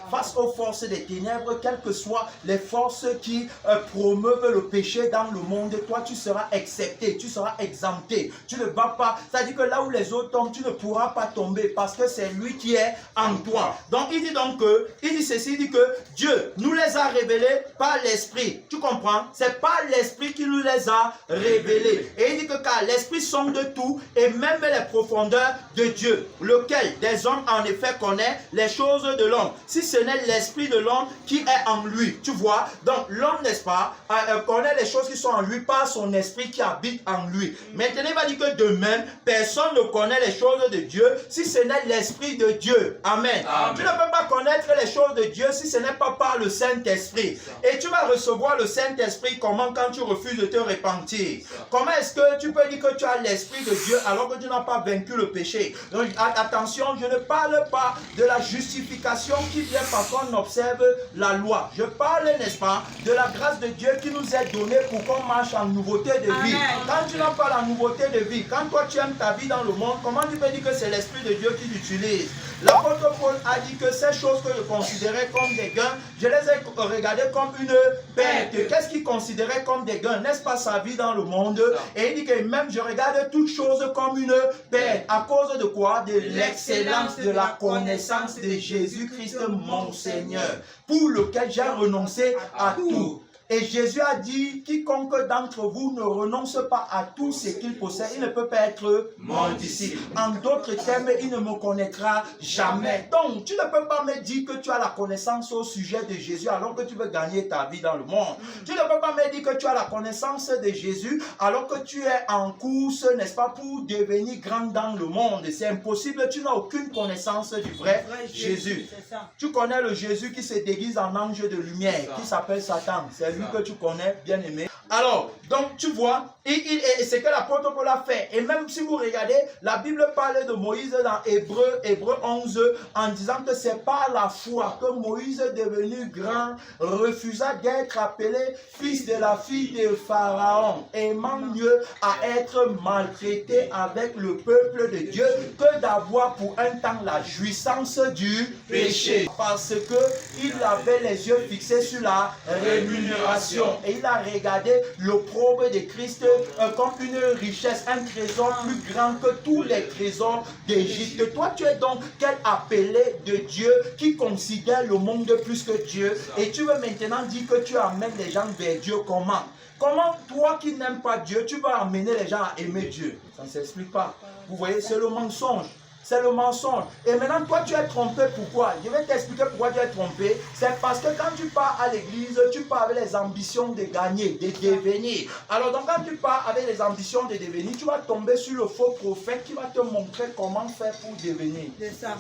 face aux forces des ténèbres, quelles que soient les forces qui promeuvent le péché dans le monde, toi tu seras accepté, tu seras exempté. Tu ne vas pas, c'est-à-dire que là où les autres tombent, tu ne pourras pas tomber parce que c'est lui qui est en toi. Donc il dit donc que, il dit ceci, il dit que Dieu nous les a révélés par l'Esprit. Tu comprends? C'est pas l'Esprit qui nous les a révélés. Et il dit que car l'Esprit sonde tout et même les profondeurs de Dieu, lequel des hommes en effet connaît les choses de l'homme, si ce n'est l'Esprit de l'homme qui est en lui. Tu vois? Donc l'homme, n'est-ce pas, connaît les choses qui sont en lui par son esprit qui habite en lui. Maintenant, il va dire que de même, personne ne connaît les choses de Dieu si ce n'est l'Esprit de Dieu. Amen. Amen. Tu ne peux pas connaître les choses de Dieu si ce n'est pas par le Saint-Esprit. Et tu vas recevoir le Saint-Esprit comment? Quand tu refuses de te repentir. Comment est-ce que tu peux dire que tu as l'Esprit de Dieu alors que tu n'as pas vaincu le péché? Donc attention, je ne parle pas de la justification qui vient parce qu'on observe la loi. Je parle, n'est-ce pas, de la grâce de Dieu qui nous est donnée pour qu'on marche en nouveauté de vie. Amen. Quand tu n'as pas la nouveauté de vie, quand toi tu aimes ta vie dans le monde, comment tu peux dire que c'est l'Esprit de Dieu qui t'utilise? L'apôtre Paul a dit que ces choses que je considérais comme des gains, je les ai regardées comme une perte. Qu'est-ce qu'il considérait comme des gains? N'est-ce pas sa vie dans le monde? Et il dit que même je regarde toutes choses comme une perte. À cause de quoi? De l'excellence de la connaissance de Jésus-Christ mon Seigneur, pour lequel j'ai renoncé à tout. Et Jésus a dit, quiconque d'entre vous ne renonce pas à tout ce qu'il possède, il ne peut pas être mon disciple. En d'autres termes, il ne me connaîtra jamais. Donc, tu ne peux pas me dire que tu as la connaissance au sujet de Jésus alors que tu veux gagner ta vie dans le monde. Tu ne peux pas me dire que tu as la connaissance de Jésus alors que tu es en course, n'est-ce pas, pour devenir grand dans le monde. C'est impossible, tu n'as aucune connaissance du vrai Jésus. Tu connais le Jésus qui se déguise en ange de lumière, qui s'appelle Satan. C'est lui que tu connais, bien aimé. Alors, donc tu vois, c'est que l'apôtre Paul a fait. Et même si vous regardez, la Bible parle de Moïse dans Hébreux 11, en disant que c'est par la foi que Moïse, devenu grand, refusa d'être appelé fils de la fille de Pharaon, aimant mieux à être maltraité avec le peuple de Dieu que d'avoir pour un temps la jouissance du péché. Parce que il avait les yeux fixés sur la rémunération. Et il a regardé l'opprobre de Christ comme une richesse, un trésor plus grand que tous les trésors d'Égypte. Toi, tu es donc quel appelé de Dieu qui considère le monde plus que Dieu. Et tu veux maintenant dire que tu amènes les gens vers Dieu comment? Comment toi qui n'aimes pas Dieu, tu vas amener les gens à aimer Dieu? Ça ne s'explique pas. Vous voyez, c'est le mensonge. C'est le mensonge. Et maintenant, toi, tu es trompé. Pourquoi? Je vais t'expliquer pourquoi tu es trompé. C'est parce que quand tu pars à l'église, tu pars avec les ambitions de gagner, de devenir. Alors, donc, quand tu pars avec les ambitions de devenir, tu vas tomber sur le faux prophète qui va te montrer comment faire pour devenir. C'est ça.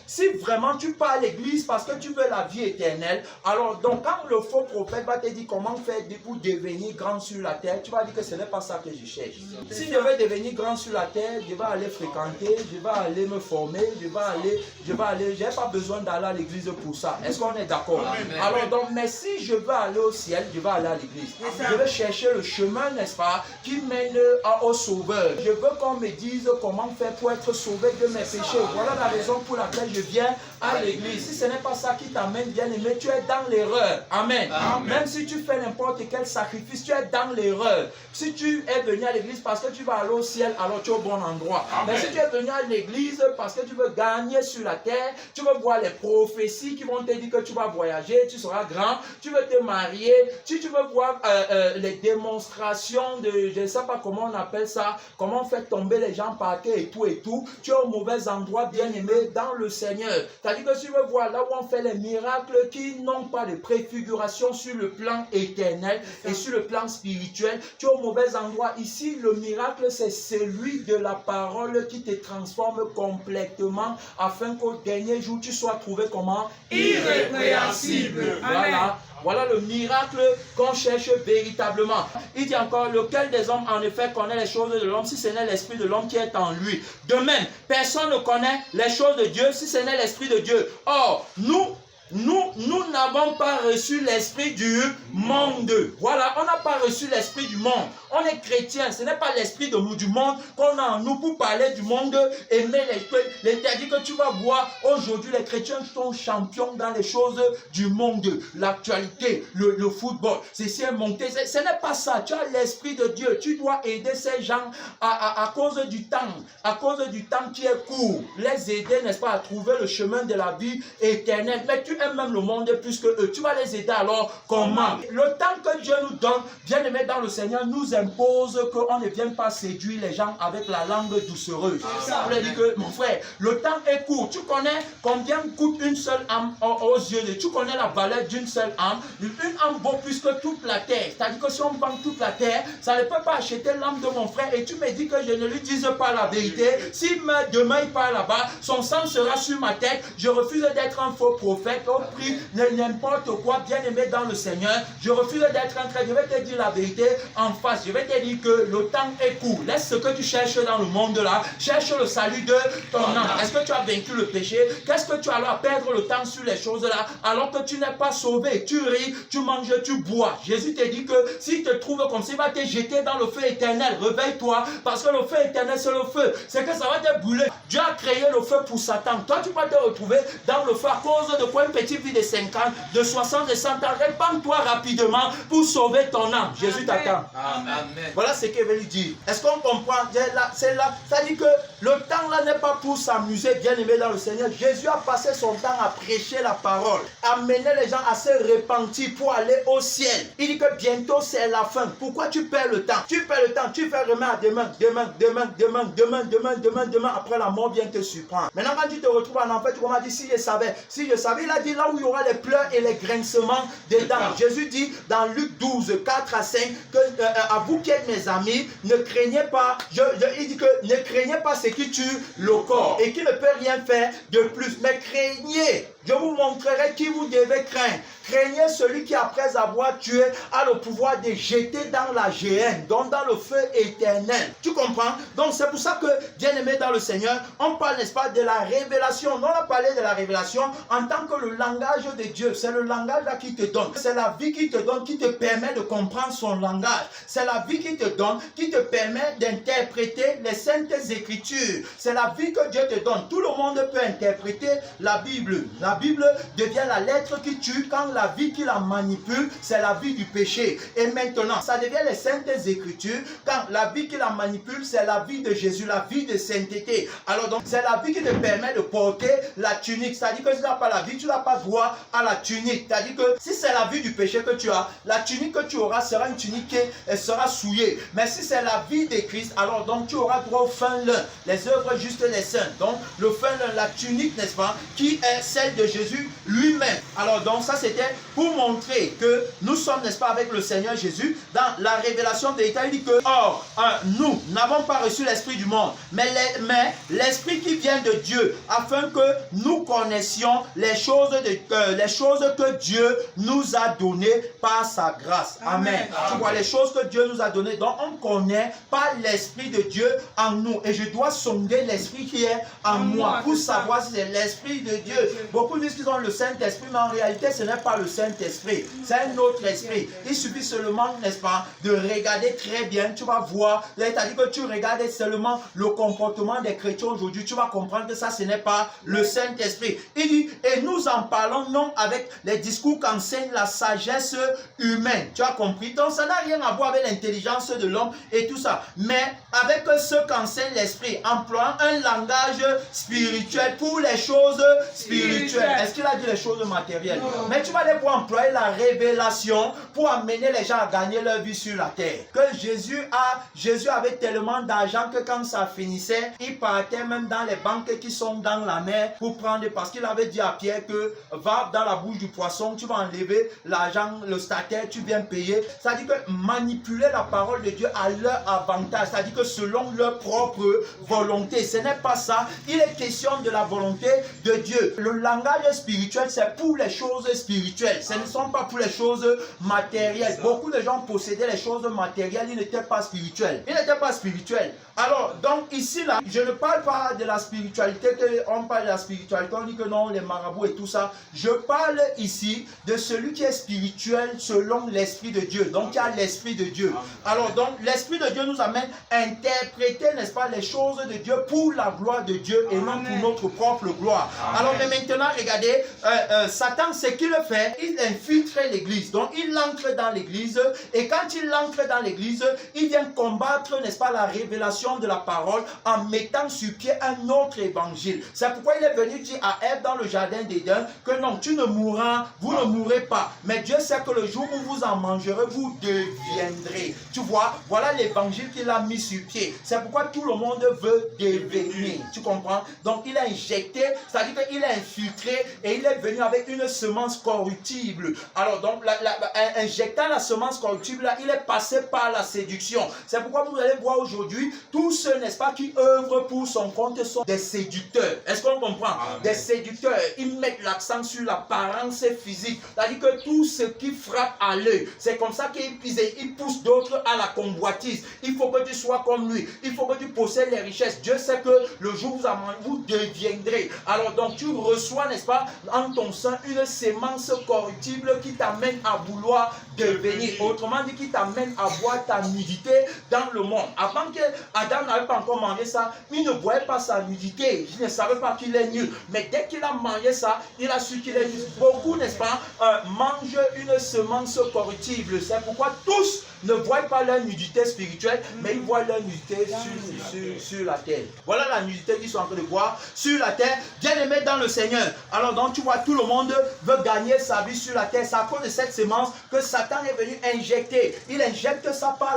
Si vraiment tu pars à l'église parce que tu veux la vie éternelle, alors, donc, quand le faux prophète va te dire comment faire pour devenir grand sur la terre, tu vas dire que ce n'est pas ça que je cherche. Si je veux devenir grand sur la terre, je vais aller fréquenter, je vais aller me former, je vais aller, j'ai pas besoin d'aller à l'église pour ça. Est-ce qu'on est d'accord? Alors donc, mais si je veux aller au ciel, je vais aller à l'église. Je vais chercher le chemin, n'est-ce pas, qui mène au sauveur. Je veux qu'on me dise comment faire pour être sauvé de mes péchés. Voilà la raison pour laquelle je viens à l'église. Si ce n'est pas ça qui t'amène, bien aimé, tu es dans l'erreur. Amen. Même si tu fais n'importe quel sacrifice, tu es dans l'erreur. Si tu es venu à l'église parce que tu vas aller au ciel, alors tu es au bon endroit. Mais si tu es venu à l'église parce que tu veux gagner sur la terre, tu veux voir les prophéties qui vont te dire que tu vas voyager, tu seras grand, tu veux te marier, si tu veux voir les démonstrations de, je ne sais pas comment on appelle ça, comment faire tomber les gens par terre et tout, tu es au mauvais endroit, bien aimé, dans le Seigneur. C'est-à-dire que si tu veux voir là où on fait les miracles qui n'ont pas de préfiguration sur le plan éternel et sur le plan spirituel, tu es au mauvais endroit. Ici, le miracle, c'est celui de la parole qui te transforme complètement afin qu'au dernier jour, tu sois trouvé comment? Irrépréhensible. Voilà le miracle qu'on cherche véritablement. Il dit encore, lequel des hommes en effet connaît les choses de l'homme si ce n'est l'esprit de l'homme qui est en lui. De même, personne ne connaît les choses de Dieu si ce n'est l'esprit de Dieu. Or, nous nous n'avons pas reçu l'esprit du monde. Voilà, on n'a pas reçu l'esprit du monde. On est chrétien, ce n'est pas l'esprit du monde qu'on a en nous pour parler du monde, aimer les c'est-à-dire que tu vas voir, aujourd'hui les chrétiens sont champions dans les choses du monde, l'actualité, le football, c'est monté, ce n'est pas ça, tu as l'esprit de Dieu, tu dois aider ces gens à cause du temps qui est court, les aider, n'est-ce pas, à trouver le chemin de la vie éternelle, mais tu aimes même le monde plus que eux, tu vas les aider alors comment? Le temps que Dieu nous donne, bien aimé dans le Seigneur, nous impose qu'on ne vienne pas séduire les gens avec la langue doucereuse. Ça veut dire que, mon frère, le temps est court. Tu connais combien coûte une seule âme aux yeux de Dieu? Tu connais la valeur d'une seule âme. Une âme vaut plus que toute la terre. C'est-à-dire que si on vend toute la terre, ça ne peut pas acheter l'âme de mon frère. Et tu me dis que je ne lui dise pas la vérité. S'il meurt demain, il part là-bas, son sang sera sur ma tête. Je refuse d'être un faux prophète au prix de n'importe quoi, bien aimé dans le Seigneur. Je refuse d'être un traître. Je vais te dire la vérité en face. Je vais te dire que le temps est court. Laisse ce que tu cherches dans le monde là. Cherche le salut de ton âme. Est-ce que tu as vaincu le péché? Qu'est-ce que tu as à perdre le temps sur les choses là alors que tu n'es pas sauvé? Tu ris, tu manges, tu bois. Jésus te dit que s'il te trouve comme ça, il va te jeter dans le feu éternel. Réveille-toi parce que le feu éternel c'est le feu. C'est que ça va te brûler. Dieu a créé le feu pour Satan. Toi tu vas te retrouver dans le feu à cause de quoi? Une petite vie de 5 ans, de 60, de 100 ans. Répands-toi rapidement pour sauver ton âme. Jésus t'attend. Voilà ce qu'il veut lui dire. Est-ce qu'on comprend? C'est là. Ça dit que le temps là n'est pas pour s'amuser, bien aimé dans le Seigneur. Jésus a passé son temps à prêcher la parole, à mener les gens à se repentir pour aller au ciel. Il dit que bientôt c'est la fin. Pourquoi tu perds le temps? Tu perds le temps, tu fais remettre à demain, après la mort vient te surprendre. Maintenant quand tu te retrouves en enfer, tu commences à dire si je savais, il a dit là où il y aura les pleurs et les grincements des dents. Jésus dit dans Luc 12, 4 à 5, que à vous qui êtes mes amis, ne craignez pas, il dit que ne craignez pas ce qui tue le corps et qui ne peut rien faire de plus, mais craignez. Je vous montrerai qui vous devez craindre. Craignez celui qui, après avoir tué, a le pouvoir de jeter dans la géhenne, donc dans le feu éternel. Tu comprends? Donc c'est pour ça que, bien aimé dans le Seigneur, on parle, n'est-ce pas, de la révélation. On a parlé de la révélation en tant que le langage de Dieu. C'est le langage là qui te donne. C'est la vie qui te donne, qui te permet de comprendre son langage. C'est la vie qui te donne, qui te permet d'interpréter les saintes écritures. C'est la vie que Dieu te donne. Tout le monde peut interpréter la Bible. La Bible devient la lettre qui tue quand la vie qui la manipule, c'est la vie du péché. Et maintenant, ça devient les saintes écritures quand la vie qui la manipule, c'est la vie de Jésus, la vie de sainteté. Alors donc, c'est la vie qui te permet de porter la tunique. C'est-à-dire que si tu n'as pas la vie, tu n'as pas droit à la tunique. C'est-à-dire que si c'est la vie du péché que tu as, la tunique que tu auras sera une tunique qui sera souillée. Mais si c'est la vie de Christ, alors donc tu auras droit au fin lin, les œuvres justes des saints. Donc le fin lin, la tunique, n'est-ce pas, qui est celle de Jésus lui-même. Alors donc ça c'était pour montrer que nous sommes, n'est-ce pas, avec le Seigneur Jésus. Dans la révélation de l'État, il dit que or nous n'avons pas reçu l'esprit du monde, mais l'esprit qui vient de Dieu, afin que nous connaissions les choses que Dieu nous a données par sa grâce. Amen. Tu vois, les choses que Dieu nous a données. Donc on connaît pas l'esprit de Dieu en nous. Et je dois sonder l'esprit qui est en moi pour savoir si c'est l'esprit de Dieu. Beaucoup disent qu'ils ont le Saint-Esprit, mais en réalité ce n'est pas le Saint-Esprit, c'est un autre esprit. Il suffit seulement, n'est-ce pas, de regarder très bien, tu vas voir, c'est-à-dire que tu regardes seulement le comportement des chrétiens aujourd'hui, tu vas comprendre que ça ce n'est pas le Saint-Esprit. Il dit, et nous en parlons non avec les discours qu'enseigne la sagesse humaine, tu as compris? Donc ça n'a rien à voir avec l'intelligence de l'homme et tout ça, mais avec ce qu'enseigne l'Esprit, employant un langage spirituel pour les choses spirituelles. Est-ce qu'il a dit les choses matérielles? Non. Mais tu vas aller pour employer la révélation pour amener les gens à gagner leur vie sur la terre. Que Jésus avait tellement d'argent que quand ça finissait, il partait même dans les banques qui sont dans la mer pour prendre, parce qu'il avait dit à Pierre que va dans la bouche du poisson, tu vas enlever l'argent, le statère, tu viens payer. C'est-à-dire que manipuler la parole de Dieu à leur avantage, c'est-à-dire que selon leur propre volonté. Ce n'est pas ça. Il est question de la volonté de Dieu. Le langage spirituel, c'est pour les choses spirituelles. Ce ne sont pas pour les choses matérielles. Beaucoup de gens possédaient les choses matérielles, ils n'étaient pas spirituels. Ils n'étaient pas spirituels. Alors, donc ici, là, je ne parle pas de la spiritualité, on parle de la spiritualité, on dit que non, les marabouts et tout ça. Je parle ici de celui qui est spirituel selon l'Esprit de Dieu. Donc, il y a l'Esprit de Dieu. Alors, donc, l'Esprit de Dieu nous amène à interpréter, n'est-ce pas, les choses de Dieu pour la gloire de Dieu et non pour notre propre gloire. Alors, mais maintenant, regardez, Satan, ce qu'il fait, il infiltre l'église. Donc, il entre dans l'église et quand il entre dans l'église, il vient combattre, n'est-ce pas, la révélation de la parole en mettant sur pied un autre évangile. C'est pourquoi il est venu dire à Ève dans le jardin d'Éden que non, tu ne mourras, vous ne mourrez pas. Mais Dieu sait que le jour où vous en mangerez, vous deviendrez. Tu vois, voilà l'évangile qu'il a mis sur pied. C'est pourquoi tout le monde veut devenir. Tu comprends? Donc il a injecté, c'est-à-dire qu'il a infiltré et il est venu avec une semence corruptible. Alors donc, injectant la semence corruptible, là, il est passé par la séduction. C'est pourquoi vous allez voir aujourd'hui, tous ceux, n'est-ce pas, qui œuvrent pour son compte sont des séducteurs. Est-ce qu'on comprend? Des séducteurs. Ils mettent l'accent sur l'apparence physique. C'est-à-dire que tout ce qui frappe à l'œil, c'est comme ça qu'ils poussent d'autres à la convoitise. Il faut que tu sois comme lui. Il faut que tu possèdes les richesses. Dieu sait que le jour où vous deviendrez. Alors donc tu reçois, n'est-ce pas, en ton sein une sémence corruptible qui t'amène à vouloir devenir. Autrement dit, qui t'amène à voir ta nudité dans le monde. Avant que Adam n'avait pas encore mangé ça, il ne voyait pas sa nudité. Il ne savait pas qu'il est nul. Mais dès qu'il a mangé ça, il a su qu'il est nul. Beaucoup, n'est-ce pas, mangent une semence corruptible. C'est pourquoi tous ne voient pas leur nudité spirituelle, mais ils voient leur nudité sur la terre. Voilà la nudité qu'ils sont en train de voir sur la terre. Bien-aimés dans le Seigneur. Alors donc tu vois, tout le monde veut gagner sa vie sur la terre. C'est à cause de cette semence que Satan est venu injecter. Il injecte ça par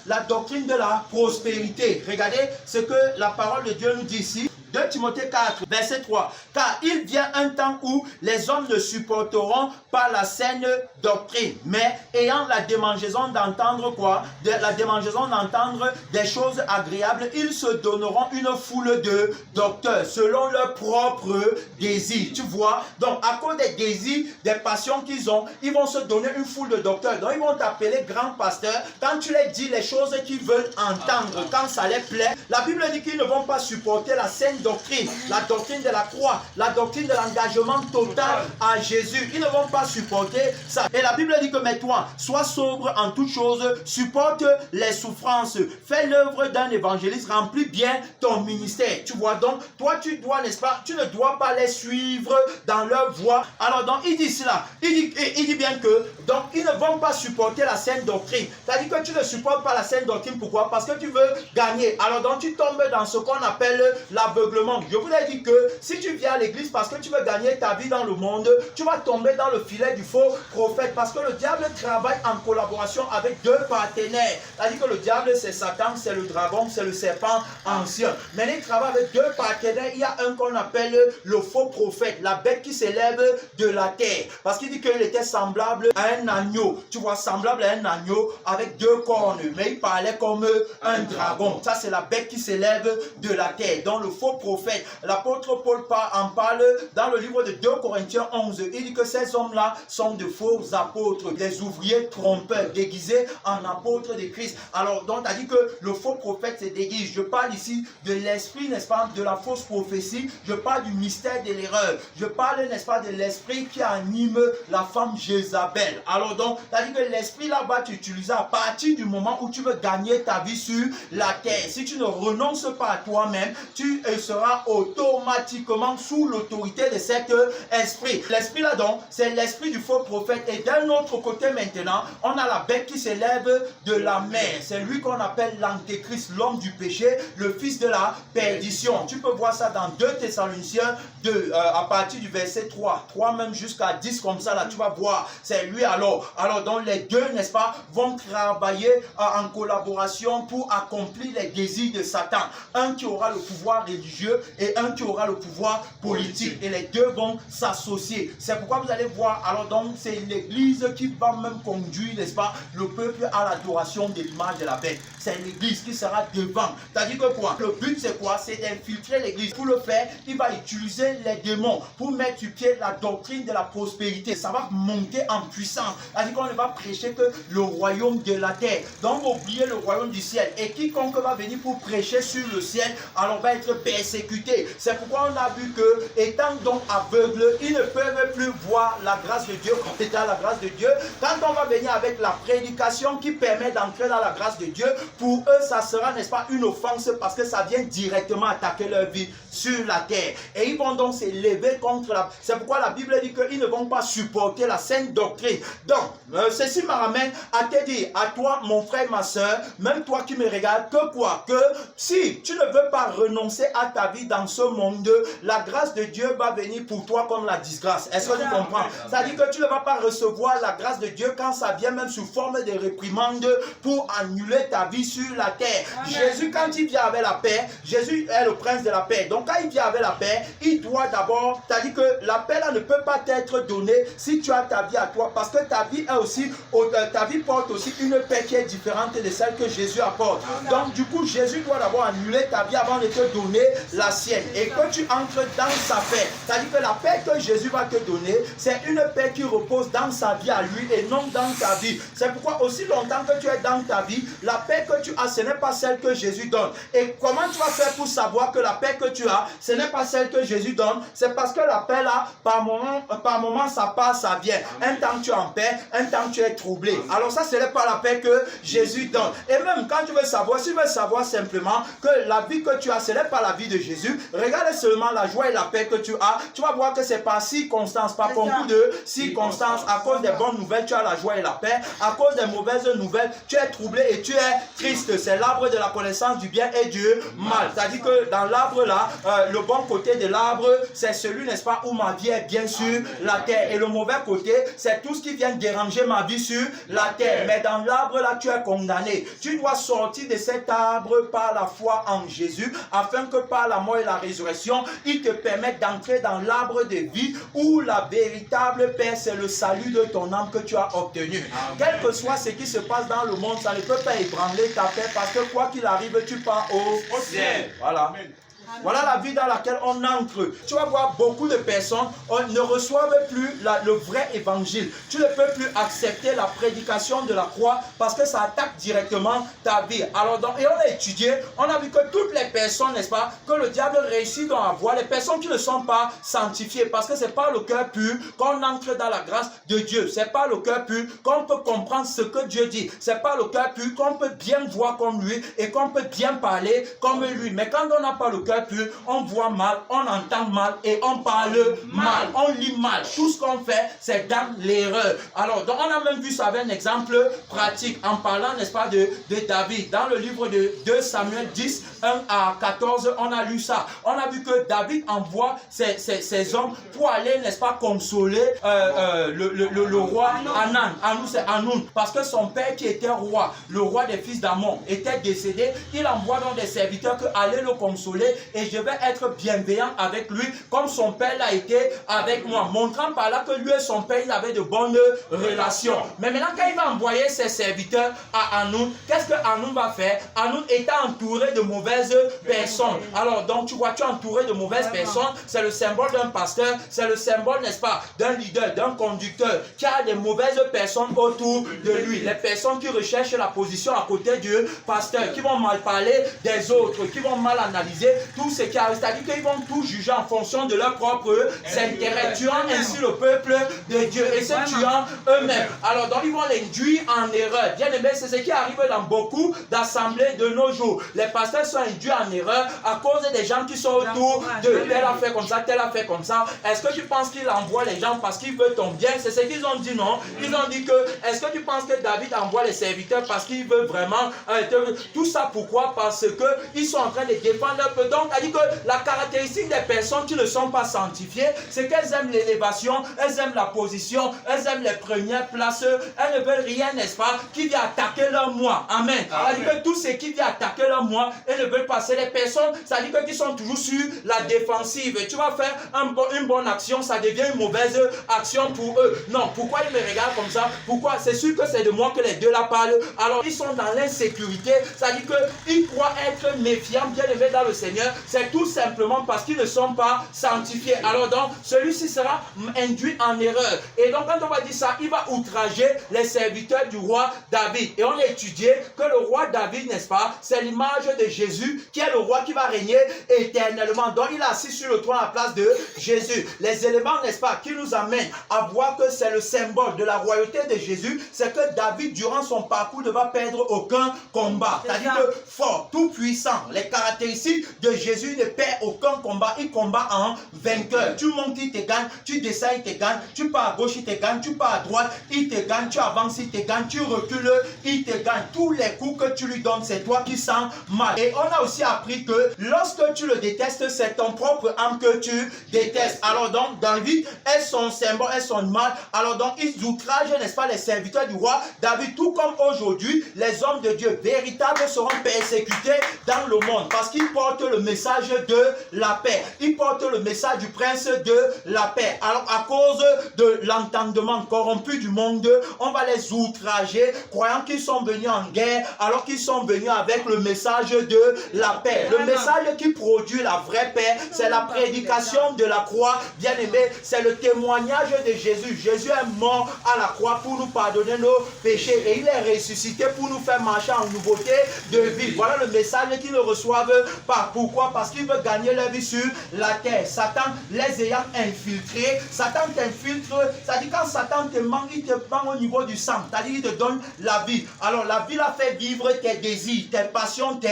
la doctrine de la prospérité. Regardez ce que la parole de Dieu nous dit ici. 2 Timothée 4, verset 3. Car il vient un temps où les hommes ne supporteront pas la saine doctrine, mais ayant la démangeaison d'entendre quoi? La démangeaison d'entendre des choses agréables, ils se donneront une foule de docteurs selon leurs propres désirs. Tu vois? Donc, à cause des désirs, des passions qu'ils ont, ils vont se donner une foule de docteurs. Donc, ils vont t'appeler grand pasteur quand tu leur dis les choses qu'ils veulent entendre, quand ça les plaît. La Bible dit qu'ils ne vont pas supporter la saine doctrine, la doctrine de la croix, la doctrine de l'engagement total à Jésus. Ils ne vont pas supporter ça. Et la Bible dit que mais toi, sois sobre en toutes choses, supporte les souffrances, fais l'œuvre d'un évangéliste, remplis bien ton ministère. Tu vois, donc, toi tu dois, n'est-ce pas, tu ne dois pas les suivre dans leur voie. Alors donc, il dit cela, il dit bien que, donc, ils ne vont pas supporter la saine doctrine. C'est-à-dire que tu ne supportes pas la saine doctrine, pourquoi? Parce que tu veux gagner. Alors donc, tu tombes dans ce qu'on appelle l'aveugle. Je vous ai dit que si tu viens à l'église parce que tu veux gagner ta vie dans le monde, tu vas tomber dans le filet du faux prophète parce que le diable travaille en collaboration avec deux partenaires. C'est-à-dire que le diable c'est Satan, c'est le dragon, c'est le serpent ancien. Mais il travaille avec deux partenaires. Il y a un qu'on appelle le faux prophète, la bête qui s'élève de la terre. Parce qu'il dit qu'il était semblable à un agneau. Tu vois, semblable à un agneau avec deux cornes. Mais il parlait comme un dragon. Ça c'est la bête qui s'élève de la terre. Donc le faux prophète, l'apôtre Paul en parle dans le livre de 2 Corinthiens 11. Il dit que ces hommes-là sont de faux apôtres, des ouvriers trompeurs, déguisés en apôtres de Christ. Alors, donc, t'as dit que le faux prophète se déguise. Je parle ici de l'esprit, n'est-ce pas, de la fausse prophétie. Je parle du mystère de l'erreur. Je parle, n'est-ce pas, de l'esprit qui anime la femme Jézabel. Alors, donc, t'as dit que l'esprit là va t'utiliser à partir du moment où tu veux gagner ta vie sur la terre. Si tu ne renonces pas à toi-même, tu sera automatiquement sous l'autorité de cet esprit. L'esprit là donc, c'est l'esprit du faux prophète. Et d'un autre côté maintenant, on a la bête qui s'élève de la mer. C'est lui qu'on appelle l'antéchrist, l'homme du péché, le fils de la perdition. Tu peux voir ça dans 2 Thessaloniciens 2, à partir du verset 3 même jusqu'à 10 comme ça là, tu vas voir. C'est lui alors. Alors donc les deux, n'est-ce pas, vont travailler en collaboration pour accomplir les désirs de Satan. Un qui aura le pouvoir religieux religieux et un qui aura le pouvoir politique. Et les deux vont s'associer. C'est pourquoi vous allez voir, alors donc c'est l'église qui va même conduire, n'est-ce pas, le peuple à l'adoration de l'image de la bête. C'est l'église qui sera devant. C'est-à-dire que quoi? Le but c'est quoi? C'est d'infiltrer l'église. Pour le faire, il va utiliser les démons pour mettre sur pied la doctrine de la prospérité. Ça va monter en puissance. C'est-à-dire qu'on ne va prêcher que le royaume de la terre. Donc oubliez le royaume du ciel. Et quiconque va venir pour prêcher sur le ciel, alors va être persécuté. C'est pourquoi on a vu que, étant donc aveugles, ils ne peuvent plus voir la grâce de Dieu. Quand c'est à la grâce de Dieu, quand on va venir avec la prédication qui permet d'entrer dans la grâce de Dieu, pour eux ça sera, n'est-ce pas, une offense parce que ça vient directement attaquer leur vie sur la terre. Et ils vont donc s'élever contre la... C'est pourquoi la Bible dit qu'ils ne vont pas supporter la sainte doctrine. Donc, ceci me ramène à te dire, à toi, mon frère, ma soeur, même toi qui me regardes, que quoi? Que si tu ne veux pas renoncer à ta vie dans ce monde, la grâce de Dieu va venir pour toi comme la disgrâce. Est-ce que tu comprends? C'est-à-dire que tu ne vas pas recevoir la grâce de Dieu quand ça vient même sous forme de réprimande pour annuler ta vie sur la terre. Amen. Jésus, quand il vient avec la paix, Jésus est le prince de la paix. Donc quand il vient avec la paix, il doit d'abord, c'est-à-dire que la paix là ne peut pas t'être donnée si tu as ta vie à toi, parce que ta vie est aussi, ta vie porte aussi une paix qui est différente de celle que Jésus apporte. Donc du coup, Jésus doit d'abord annuler ta vie avant de te donner la sienne, et que tu entres dans sa paix. C'est-à-dire que la paix que Jésus va te donner, c'est une paix qui repose dans sa vie à lui et non dans ta vie. C'est pourquoi aussi longtemps que tu es dans ta vie, la paix que tu as, ce n'est pas celle que Jésus donne. Et comment tu vas faire pour savoir que la paix que tu as, ce n'est pas celle que Jésus donne? C'est parce que la paix là, par moment ça passe, ça vient. Un temps tu es en paix, un temps tu es troublé. Alors ça, ce n'est pas la paix que Jésus donne. Et même quand tu veux savoir, si tu veux savoir simplement que la vie que tu as, ce n'est pas la vie de Jésus, regarde seulement la joie et la paix que tu as. Tu vas voir que c'est par circonstance, par concours de circonstances. À cause des bonnes nouvelles, tu as la joie et la paix. À cause des mauvaises nouvelles, tu es troublé et tu es triste. C'est l'arbre de la connaissance du bien et du mal. C'est-à-dire que dans l'arbre là, le bon côté de l'arbre, c'est celui, n'est-ce pas, où ma vie est bien sur la terre. Et le mauvais côté, c'est tout ce qui vient déranger ma vie sur la terre. Mais dans l'arbre là, tu es condamné. Tu dois sortir de cet arbre par la foi en Jésus, afin que par la mort et la résurrection, il te permette d'entrer dans l'arbre de vie, où la véritable paix, c'est le salut de ton âme que tu as obtenu. Quel que soit ce qui se passe dans le monde, ça ne peut pas ébranler ta paix, parce que quoi qu'il arrive, tu pars au ciel. Voilà. Amen. Voilà la vie dans laquelle on entre. Tu vas voir beaucoup de personnes ne reçoivent plus le vrai évangile. Tu ne peux plus accepter la prédication de la croix parce que ça attaque directement ta vie. Alors et on a étudié, on a vu que toutes les personnes, n'est-ce pas, que le diable réussit à avoir, les personnes qui ne sont pas sanctifiées, parce que c'est pas le cœur pur qu'on entre dans la grâce de Dieu. C'est pas le cœur pur qu'on peut comprendre ce que Dieu dit. C'est pas le cœur pur qu'on peut bien voir comme lui et qu'on peut bien parler comme lui. Mais quand on n'a pas le cœur pur, on voit mal, on entend mal et on parle mal, on lit mal. Tout ce qu'on fait, c'est dans l'erreur. Alors, donc on a même vu ça avec un exemple pratique en parlant, n'est-ce pas, de David. Dans le livre de 2 Samuel 10, 1 à 14, on a lu ça. On a vu que David envoie ses hommes pour aller, n'est-ce pas, consoler le roi Anan. Anou, c'est Anoun. Parce que son père qui était roi, le roi des fils d'Amon, était décédé. Il envoie donc des serviteurs que aller le consoler et je vais être bienveillant avec lui comme son père l'a été avec moi, montrant par là que lui et son père ils avaient de bonnes relations. Mais maintenant quand il va envoyer ses serviteurs à Anoun, qu'est-ce que Anoun va faire? Anoun était entouré de mauvaises personnes. Alors donc tu vois, tu es entouré de mauvaises personnes, c'est le symbole d'un pasteur, c'est le symbole, n'est-ce pas, d'un leader, d'un conducteur qui a des mauvaises personnes autour de lui. Les personnes qui recherchent la position à côté du pasteur, qui vont mal parler des autres, qui vont mal analyser tout ce qui arrive, c'est-à-dire qu'ils vont tout juger en fonction de leurs propres intérêts, tuant ainsi le peuple de Dieu et se tuant eux-mêmes. Alors donc ils vont l'induire en erreur. Bien aimé, c'est ce qui arrive dans beaucoup d'assemblées de nos jours. Les pasteurs sont induits en erreur à cause des gens qui sont autour d'eux. Tel a fait comme ça, tel a fait comme ça. Est-ce que tu penses qu'il envoie les gens parce qu'il veut ton bien? C'est ce qu'ils ont dit, non? Ils ont dit que, est-ce que tu penses que David envoie les serviteurs parce qu'il veut vraiment tout ça? Pourquoi? Parce que ils sont en train de défendre leur peuple donc, elle dit que la caractéristique des personnes qui ne sont pas sanctifiées, c'est qu'elles aiment l'élévation, elles aiment la position, elles aiment les premières places, elles ne veulent rien, n'est-ce pas, qui vient attaquer leur moi. Amen. Elle dit que tout ce qui vient attaquer leur moi, elles ne veulent pas. C'est les personnes, ça dit que qui sont toujours sur la défensive. Tu vas faire une bonne action, ça devient une mauvaise action pour eux. Non, pourquoi ils me regardent comme ça? Pourquoi? C'est sûr que c'est de moi que les deux là parlent. Alors ils sont dans l'insécurité, ça dit qu'ils croient être méfiants, bien aimés dans le Seigneur. C'est tout simplement parce qu'ils ne sont pas sanctifiés. Alors donc, celui-ci sera induit en erreur. Et donc quand on va dire ça, il va outrager les serviteurs du roi David. Et on a étudié que le roi David, n'est-ce pas, c'est l'image de Jésus qui est le roi qui va régner éternellement. Donc il est assis sur le trône à la place de Jésus. Les éléments, n'est-ce pas, qui nous amènent à voir que c'est le symbole de la royauté de Jésus, c'est que David, durant son parcours, ne va perdre aucun combat. C'est-à-dire que fort, tout puissant, les caractéristiques de Jésus ne perd aucun combat. Il combat en vainqueur. Tu montes, il te gagne. Tu descends, il te gagne. Tu pars à gauche, il te gagne. Tu pars à droite, il te gagne. Tu avances, il te gagne. Tu recules, il te gagne. Tous les coups que tu lui donnes, c'est toi qui sens mal. Et on a aussi appris que lorsque tu le détestes, c'est ton propre âme que tu détestes. Alors donc, David est son symbole, est son mal. Alors donc, ils outragent, n'est-ce pas, les serviteurs du roi David. Tout comme aujourd'hui, les hommes de Dieu véritables seront persécutés dans le monde parce qu'ils portent le message de la paix. Ils portent le message du prince de la paix. Alors, à cause de l'entendement corrompu du monde, on va les outrager, croyant qu'ils sont venus en guerre, alors qu'ils sont venus avec le message de la paix. Le message qui produit la vraie paix, c'est la prédication de la croix. Bien aimé, c'est le témoignage de Jésus. Jésus est mort à la croix pour nous pardonner nos péchés et il est ressuscité pour nous faire marcher en nouveauté de vie. Voilà le message qu'ils ne reçoivent pas. Pourquoi? Parce qu'ils veulent gagner leur vie sur la terre. Satan les ayant infiltrés, Satan t'infiltre, c'est-à-dire quand Satan te manque, il te manque au niveau du sang, c'est-à-dire il te donne la vie. Alors la vie la fait vivre tes désirs, tes passions, tes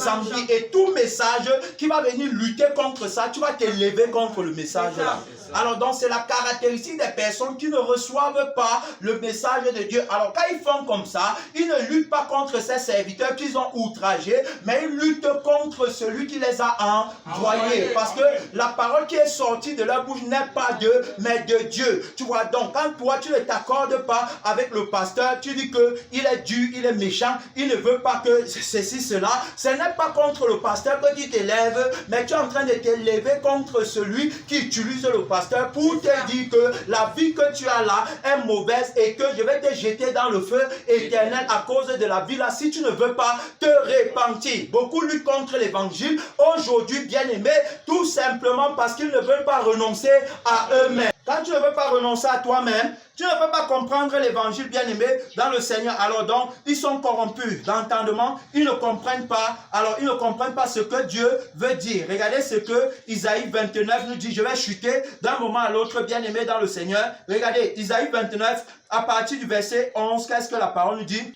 envies et tout message qui va venir lutter contre ça, tu vas t'élever contre le message là. Alors donc c'est la caractéristique des personnes qui ne reçoivent pas le message de Dieu. Alors quand ils font comme ça, ils ne luttent pas contre ces serviteurs qu'ils ont outragés, mais ils luttent contre celui qui les a envoyés. Parce que la parole qui est sortie de leur bouche n'est pas d'eux, mais de Dieu. Tu vois, donc quand toi tu ne t'accordes pas avec le pasteur, tu dis qu'il est dur, il est méchant, il ne veut pas que ceci, cela. Ce n'est pas contre le pasteur que tu t'élèves, mais tu es en train de t'élever contre celui qui utilise le pasteur pour te dire que la vie que tu as là est mauvaise et que je vais te jeter dans le feu éternel à cause de la vie là si tu ne veux pas te repentir. Beaucoup luttent contre l'évangile aujourd'hui, bien aimé, tout simplement parce qu'ils ne veulent pas renoncer à eux-mêmes. Quand tu ne veux pas renoncer à toi-même, tu ne peux pas comprendre l'évangile, bien aimé, dans le Seigneur. Alors donc, ils sont corrompus d'entendement, ils ne comprennent pas. Alors, ils ne comprennent pas ce que Dieu veut dire. Regardez ce que Isaïe 29 nous dit. Je vais chuter d'un moment à l'autre, bien aimé, dans le Seigneur. Regardez, Isaïe 29, à partir du verset 11, qu'est-ce que la parole nous dit?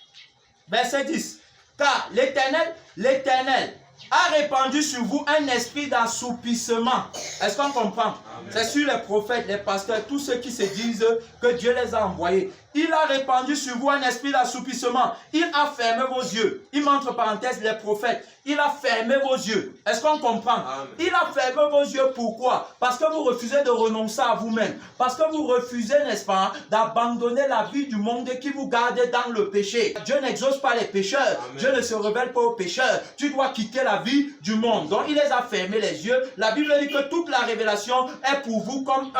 Verset 10. Car l'Éternel a répandu sur vous un esprit d'assoupissement. Est-ce qu'on comprend? C'est sur les prophètes, les pasteurs, tous ceux qui se disent que Dieu les a envoyés. Il a répandu sur vous un esprit d'assoupissement. Il a fermé vos yeux. Il met entre parenthèses les prophètes. Il a fermé vos yeux. Est-ce qu'on comprend? Amen. Il a fermé vos yeux. Pourquoi? Parce que vous refusez de renoncer à vous-même. Parce que vous refusez, n'est-ce pas, d'abandonner la vie du monde qui vous garde dans le péché. Dieu n'exauce pas les pécheurs. Amen. Dieu ne se révèle pas aux pécheurs. Tu dois quitter la vie du monde. Donc il les a fermés les yeux. La Bible dit que toute la révélation est pour vous comme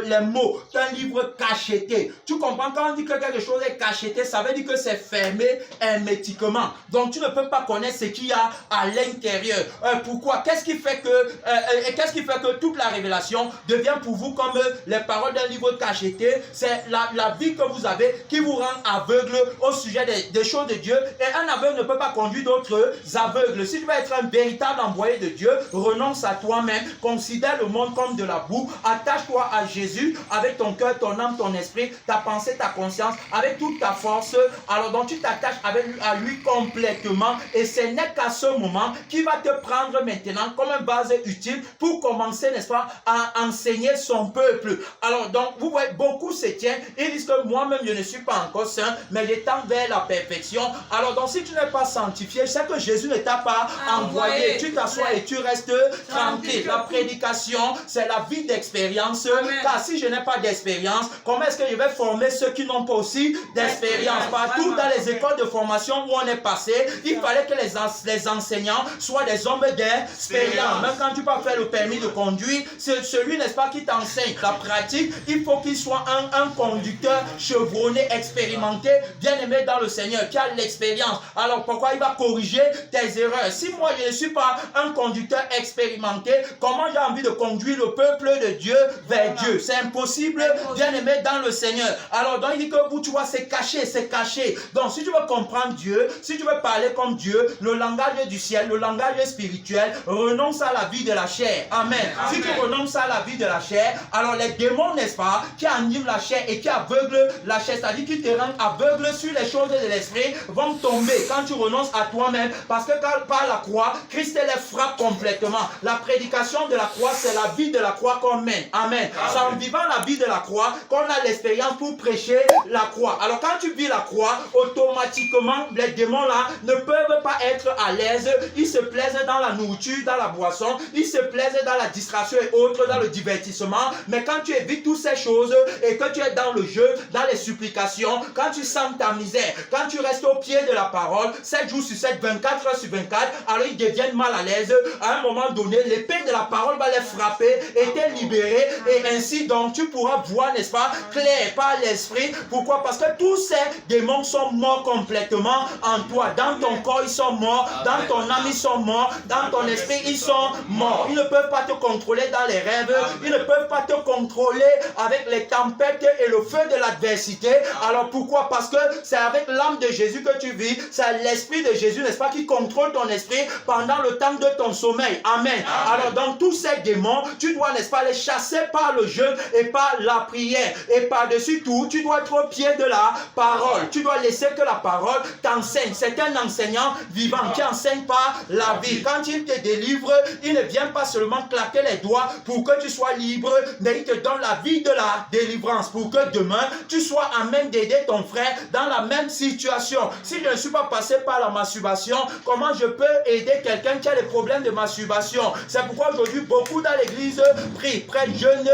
les mots d'un livre cacheté. Tu comprends? Quand on dit que quelque chose est cacheté, ça veut dire que c'est fermé hermétiquement. Donc tu ne peux pas connaître ce qu'il y a à l'intérieur. Pourquoi? Qu'est-ce qui fait que toute la révélation devient pour vous comme les paroles d'un livre cacheté? C'est la vie que vous avez qui vous rend aveugle au sujet des choses de Dieu. Et un aveugle ne peut pas conduire d'autres aveugles. Si tu veux être un véritable envoyé de Dieu, renonce à toi-même, considère le monde comme de la boue, attache-toi à Jésus avec ton cœur, ton âme, ton esprit, ta pensée, ta conscience, avec toute ta force, alors donc tu t'attaches à lui complètement et ce n'est qu'à ce moment qu'il va te prendre maintenant comme un base utile pour commencer, n'est-ce pas, à enseigner son peuple. Alors donc, vous voyez, beaucoup se tiennent, ils disent que moi-même je ne suis pas encore saint, mais je tends vers la perfection. Alors donc, si tu n'es pas sanctifié, c'est que Jésus ne t'a pas envoyé. Tu t'assois et tu restes tranquille. La prédication, c'est la vie d'expérience. Car si je n'ai pas d'expérience, comment est-ce que je vais former ceux qui n'ont pas aussi d'expérience? Partout dans les écoles de formation où on est passé, il fallait que les enseignants soient des hommes d'expérience. Même quand tu vas faire le permis de conduire, c'est celui, n'est-ce pas, qui t'enseigne la pratique. Il faut qu'il soit un conducteur chevronné, expérimenté, bien aimé dans le Seigneur, qui a l'expérience. Alors pourquoi il va corriger tes erreurs? Si moi je ne suis pas un conducteur expérimenté, comment j'ai envie de conduire le peuple de Dieu vers Dieu? C'est impossible, bien aimé dans le Seigneur. Alors donc il dit que vous, tu vois, c'est caché, c'est caché. Donc si tu veux comprendre Dieu, si tu veux parler comme Dieu, le langage du ciel, le langage spirituel, renonce à la vie de la chair. Amen. Si tu renonces à la vie de la chair, alors les démons, n'est-ce pas, qui animent la chair et qui aveuglent la chair, c'est-à-dire qui te rendent aveugle sur les choses de l'esprit, vont tomber quand tu renonces à toi-même, parce que par la croix, Christ les frappe complètement. La prédication de la croix, c'est la vie de la croix qu'on mène. Amen. C'est en vivant la vie de la croix qu'on a l'expérience pour prêcher la croix. Alors quand tu vis la croix, automatiquement, les démons là ne peuvent pas être à l'aise. Ils se plaisent dans la nourriture, dans la boisson, ils se plaisent dans la distraction et autres, dans le divertissement. Mais quand tu évites toutes ces choses et que tu es dans le jeu, dans les supplications, quand tu sens ta misère, quand tu restes au pied de la parole, 7 jours sur 7, 24 heures sur 24, alors ils deviennent mal à l'aise. À un moment donné, l'épée de la parole va les frapper et te libérer. Et ainsi donc, tu pourras voir, n'est-ce pas, clair par l'esprit. Pourquoi? Parce que tous ces démons sont morts complètement en toi. Dans ton corps, ils sont morts. Dans ton âme, ils sont morts. Dans ton esprit, ils sont morts. Ils ne peuvent pas te contrôler dans les rêves. Ils ne peuvent pas te contrôler avec les tempêtes et le feu de l'adversité. Alors pourquoi? Parce que c'est avec l'âme de Jésus que tu vis. C'est l'esprit de Jésus, n'est-ce pas, qui contrôle ton esprit pendant le temps de ton sommeil. Amen. Alors dans tous ces démons, tu dois, n'est-ce pas, les chasser par le jeûne et par la prière. Et par-dessus tout, tu dois être au pied de la parole. Tu dois laisser que la parole t'enseigne. C'est un enseignant vivant qui enseigne par la vie. Quand il te délivre, il ne vient pas seulement claquer les doigts pour que tu sois libre, mais il te donne la vie de la délivrance pour que demain, tu sois à même d'aider ton frère dans la même situation. Si je ne suis pas passé par la masturbation, comment je peux aider quelqu'un qui a des problèmes de masturbation? C'est pourquoi aujourd'hui, beaucoup dans l'église prient, prêtent, jeûnent,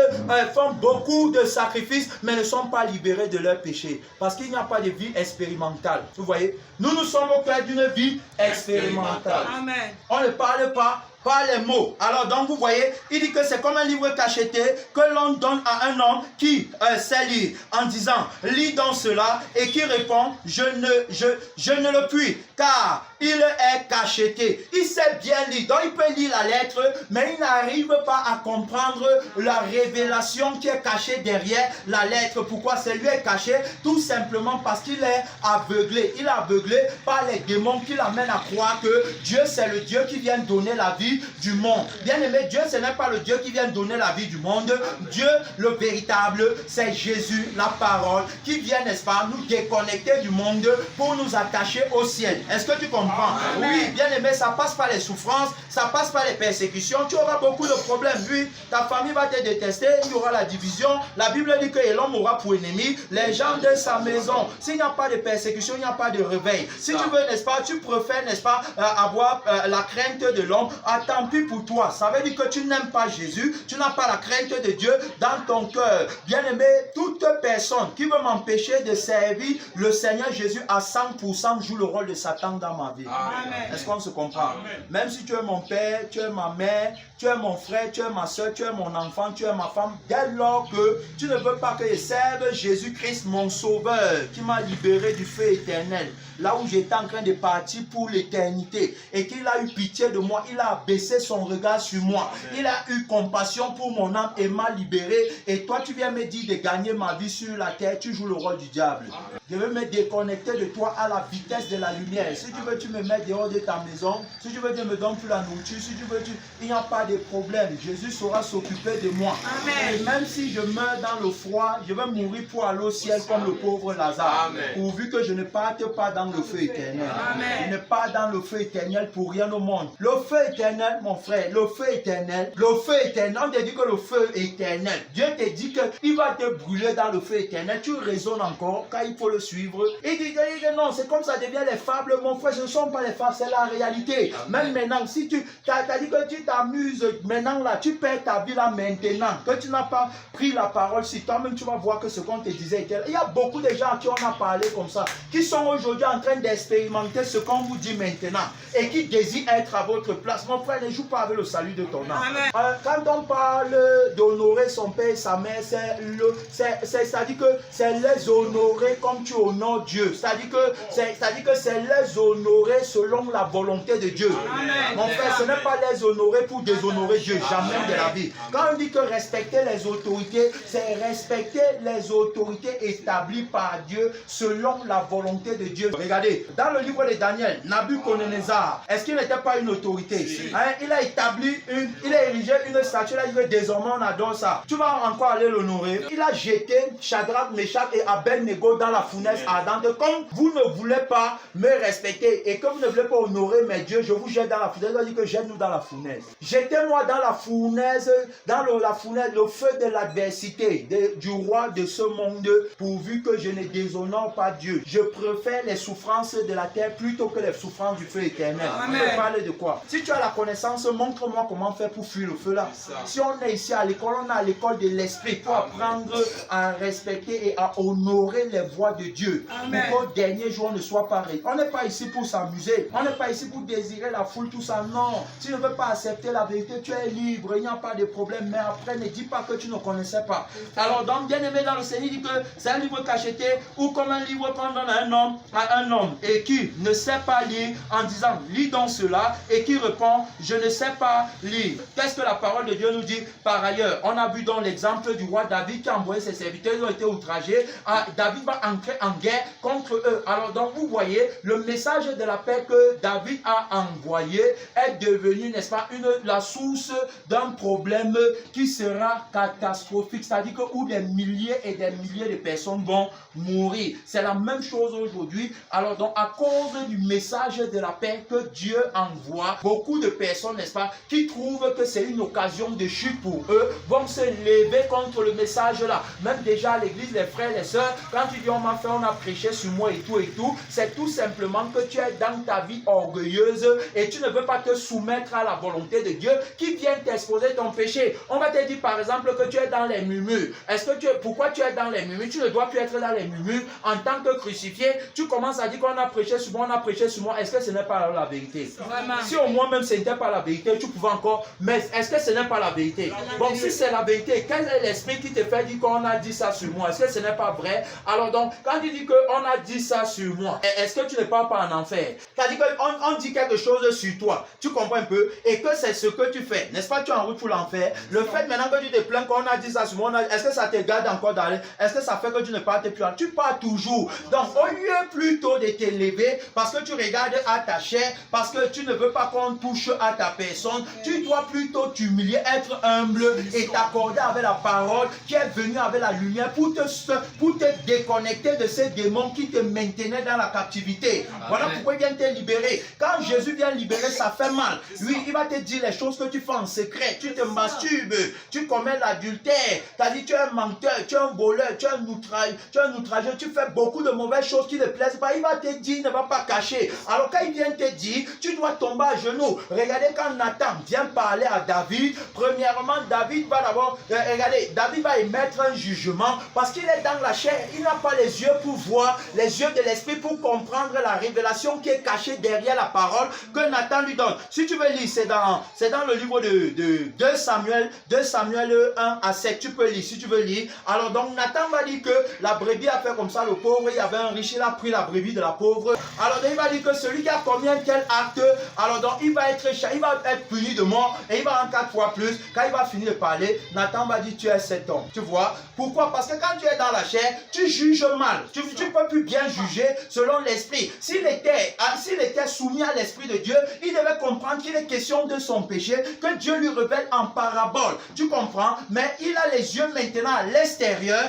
font beaucoup de sacrifices, mais ne sont pas libérés de leurs péchés. Parce qu'il n'y a pas de vie expérimentale. Vous voyez, nous sommes au cœur d'une vie expérimentale. Amen. On ne parle pas par les mots. Alors donc vous voyez, il dit que c'est comme un livre cacheté que l'on donne à un homme qui sait lire, en disant lis donc cela, et qui répond je ne le puis, car il est cacheté. Il sait bien lire, donc il peut lire la lettre, mais il n'arrive pas à comprendre la révélation qui est cachée derrière la lettre. Pourquoi c'est lui est caché? Tout simplement parce qu'il est aveuglé. Il est aveuglé par les démons qui l'amènent à croire que Dieu c'est le Dieu qui vient donner la vie du monde. Bien aimé, Dieu ce n'est pas le Dieu qui vient donner la vie du monde. Dieu le véritable, c'est Jésus, la parole, qui vient, n'est-ce pas, nous déconnecter du monde pour nous attacher au ciel. Est-ce que tu comprends? Amen. Oui, bien aimé, ça passe par les souffrances, ça passe par les persécutions. Tu auras beaucoup de problèmes. Oui, ta famille va te détester, il y aura la division. La Bible dit que l'homme aura pour ennemi les gens de sa maison. S'il n'y a pas de persécution, il n'y a pas de réveil. Si tu veux, n'est-ce pas, tu préfères, n'est-ce pas, avoir la crainte de l'homme, tant pis pour toi. Ça veut dire que tu n'aimes pas Jésus, tu n'as pas la crainte de Dieu dans ton cœur. Bien aimé, toute personne qui veut m'empêcher de servir le Seigneur Jésus à 100% joue le rôle de Satan dans ma vie. Est-ce qu'on se comprend? Amen. Même si tu es mon père, tu es ma mère, tu es mon frère, tu es ma soeur, tu es mon enfant, tu es ma femme, dès lors que tu ne veux pas que je serve Jésus-Christ, mon sauveur, qui m'a libéré du feu éternel, là où j'étais en train de partir pour l'éternité, et qu'il a eu pitié de moi, il a baissé son regard sur moi, il a eu compassion pour mon âme et m'a libéré. Et toi tu viens me dire de gagner ma vie sur la terre, tu joues le rôle du diable. je veux me déconnecter de toi à la vitesse de la lumière. Si tu veux, tu me mets dehors de ta maison. Si tu veux, tu me donnes plus la nourriture. Si tu veux, il n'y a pas de problème. Jésus saura s'occuper de moi. Amen. Et même si je meurs dans le froid, je vais mourir pour aller au ciel comme le pauvre Lazare. Amen. Pourvu que je ne parte pas dans le feu éternel. Amen. Je ne pars dans le feu éternel pour rien au monde. Le feu éternel, mon frère, le feu éternel, on te dit que le feu éternel, Dieu te dit qu'il va te brûler dans le feu éternel. Tu raisonnes encore quand il faut le suivre. Il dit non, c'est comme ça devient les fables, mon frère, ce ne sont pas les fables, c'est la réalité. Amen. Même maintenant, si tu as dit que tu t'amuses maintenant là, tu perds ta vie là maintenant, que tu n'as pas pris la parole sur toi-même, tu vas voir que ce qu'on te disait, il y a beaucoup de gens à qui on a parlé comme ça, qui sont aujourd'hui en train d'expérimenter ce qu'on vous dit maintenant et qui désirent être à votre place. Mon frère, ne joue pas avec le salut de ton âme. Quand on parle d'honorer son père et sa mère, c'est-à-dire que c'est les honorer comme tu honores Dieu. C'est-à-dire que c'est les honorer selon la volonté de Dieu. Amen. Mon frère, ce n'est pas les honorer pour déshonorer Dieu, jamais de la vie. Quand on dit que respecter les autorités, c'est respecter les autorités établies par Dieu selon la volonté de Dieu. Regardez, dans le livre de Daniel, Nabuchodonosor, est-ce qu'il n'était pas une autorité? Il a établi il a érigé une statue, il a dit que désormais on adore ça. Tu vas encore aller l'honorer. Il a jeté Shadrach, Meshach et Abednego dans la fournaise ardente. Comme vous ne voulez pas me respecter et que vous ne voulez pas honorer mes dieux, je vous jette dans la fournaise. Il a dit que jette-nous dans la fournaise. Jetez-moi dans la fournaise, la fournaise, le feu de l'adversité du roi de ce monde, pourvu que je ne déshonore pas Dieu. Je préfère les souffrances de la terre plutôt que les souffrances du feu éternel. Je parle de quoi? Si tu as la connaissance, montre-moi comment faire pour fuir le feu là. Si on est ici à l'école, on est à l'école de l'esprit pour apprendre à respecter et à honorer les voies de Dieu. Amen. Pour qu'au dernier jour, on ne soit pas pareil. On n'est pas ici pour s'amuser. On n'est pas ici pour désirer la foule, tout ça. Non. Si tu ne veux pas accepter la vérité, tu es libre. Il n'y a pas de problème. Mais après, ne dis pas que tu ne connaissais pas. Alors, donc, bien aimé dans le Seigneur, il dit que c'est un livre cacheté ou comme un livre qu'on donne à un homme et qui ne sait pas lire en disant lis donc cela et qui répond je ne sais pas lire. Qu'est-ce que la parole de Dieu nous dit? Par ailleurs, on a vu dans l'exemple du roi David qui a envoyé ses serviteurs, ils ont été outragés. David va entrer en guerre contre eux. Alors donc vous voyez, le message de la paix que David a envoyé est devenu, n'est-ce pas, la source d'un problème qui sera catastrophique. C'est-à-dire que où des milliers et des milliers de personnes vont mourir. C'est la même chose aujourd'hui. Alors donc à cause du message de la paix que Dieu envoie, beaucoup de personnes, n'est-ce pas, qui trouvent que c'est une occasion de chute pour eux, vont se lever contre le message là. Même déjà à l'église, les frères, les sœurs, quand tu dis on m'a fait, on a prêché sur moi et tout, c'est tout simplement que tu es dans ta vie orgueilleuse et tu ne veux pas te soumettre à la volonté de Dieu qui vient t'exposer ton péché. On va te dire par exemple que tu es dans les murmures. Pourquoi tu es dans les murmures? Tu ne dois plus être dans les murmures. En tant que crucifié, tu commences à dire qu'on a prêché sur moi, on a prêché sur moi. Est-ce que ce n'est pas la vérité? Vraiment. Si au moins même ce n'était pas la vérité, tu pouvais encore, mais est-ce que ce n'est pas la vérité? Bon, si c'est la vérité, quel est l'esprit qui te fait dire qu'on a dit ça sur moi? Est-ce que ce n'est pas vrai? Alors donc, quand tu dis qu'on a dit ça sur moi, est-ce que tu ne pars pas en enfer? C'est-à-dire qu'on dit quelque chose sur toi, tu comprends un peu, et que c'est ce que tu fais, n'est-ce pas? Tu es en route pour l'enfer. Le fait maintenant que tu te plains qu'on a dit ça sur moi, est-ce que ça te garde encore d'aller? Est-ce que ça fait que tu ne partes plus? Tu pars toujours. Donc, au lieu plutôt de t'élever, parce que tu regardes à ta chair, parce que tu ne veux pas qu'on touche à ta personne, tu dois plutôt t'humilier, être humble et t'accorder avec la parole qui est venue avec la lumière pour te déconnecter de ces démons qui te maintenaient dans la captivité. Amen. Voilà pourquoi il vient te libérer. Quand Jésus vient libérer, ça fait mal. Lui, il va te dire les choses que tu fais en secret. Tu te masturbes, tu commets l'adultère, tu es un menteur, tu es un voleur, tu es un outrageux, tu fais beaucoup de mauvaises choses qui ne plaisent pas. Il va te dire, il ne va pas cacher. Alors quand il vient te dire, tu dois tomber à genoux. Regardez quand Nathan vient parler à David, premièrement, David va d'abord, David va émettre un jugement parce qu'il est dans la chair. Il n'a pas les yeux pour voir, les yeux de l'esprit pour comprendre la révélation qui est cachée derrière la parole que Nathan lui donne. Si tu veux lire, c'est dans le livre de 2 Samuel 1 à 7. Tu peux lire si tu veux lire. Alors donc Nathan va dire que la brebis a fait comme ça, le pauvre, il y avait un riche, il a pris la brebis de la pauvre. Alors donc il va dire que celui qui a commis un tel acte, alors donc il va être puni de mort et il va en 4 fois plus. Quand il va finir de parler, Nathan va dire tu es cet homme. Tu vois? Pourquoi? Parce que quand tu es dans la chair, tu juges mal. mal. Tu ne peux plus bien juger selon l'esprit. S'il était soumis à l'esprit de Dieu, il devait comprendre qu'il est question de son péché, que Dieu lui révèle en parabole. Tu comprends? Mais il a les yeux maintenant à l'extérieur,